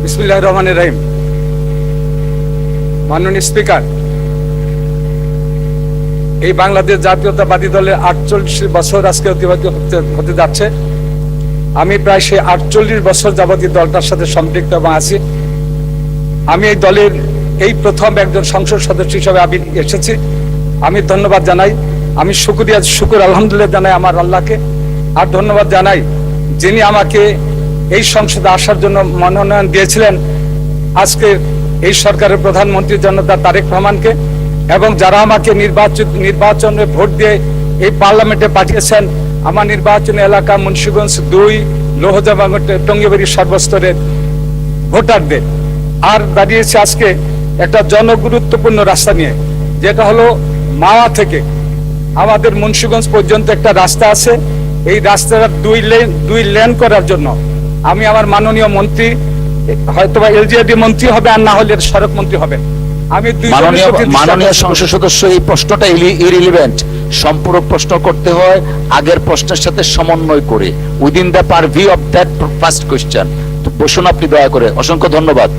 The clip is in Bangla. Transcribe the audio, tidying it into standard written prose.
বিসমিল্লাহির রহমানির রহিম। মাননীয় স্পিকার, এই বাংলাদেশ জাতীয়তাবাদী দলের 48 বছর আজকে অতিবাহিত হতে যাচ্ছে। আমি প্রায় সেই 48 বছর যাবতীয় দলটার সাথে সম্পৃক্ত এবং আছি। আমি এই দলের এই প্রথম একজন সংসদ সদস্য হিসেবে আমি এসেছি। আমি ধন্যবাদ জানাই, আমি শুকুর আলহামদুলিল্লাহ জানাই আমার আল্লাহকে। আর ধন্যবাদ জানাই যিনি আমাকে এই সংসদে আসার জন্য মনোনয়ন দিয়েছিলেন, আজকে এই সরকারের প্রধানমন্ত্রী জনতা তারেক রহমানকে, এবং যারা আমাকে নির্বাচনে ভোট দিয়ে এই পার্লামেন্টে পাঠিয়েছেন, আমার নির্বাচনী এলাকা মুন্সিগঞ্জ 2, লৌহজং, টঙ্গিবাড়ি সর্বস্তরের ভোটারদের। আর দাঁড়িয়েছে আজকে একটা জনগুরুত্বপূর্ণ রাস্তা নিয়ে, যেটা হলো মাওয়া থেকে আমাদের মুন্সিগঞ্জ পর্যন্ত একটা রাস্তা আছে। এই রাস্তাটা 2 লেন করার জন্য আমি আমার মাননীয় মন্ত্রী, হয়তোবা এলজিআরডি মন্ত্রী হবে আর না হলে সড়ক মন্ত্রী হবে, আমি মাননীয় সংসদ সদস্য, এই প্রশ্নটা ইররিলেভেন্ট। সম্পূরক প্রশ্ন করতে হয় আগের প্রশ্নের সাথে সমন্বয় করে, within the পারভিউ of that first question. বসুন আপনি দয়া করে। অসংখ্য ধন্যবাদ।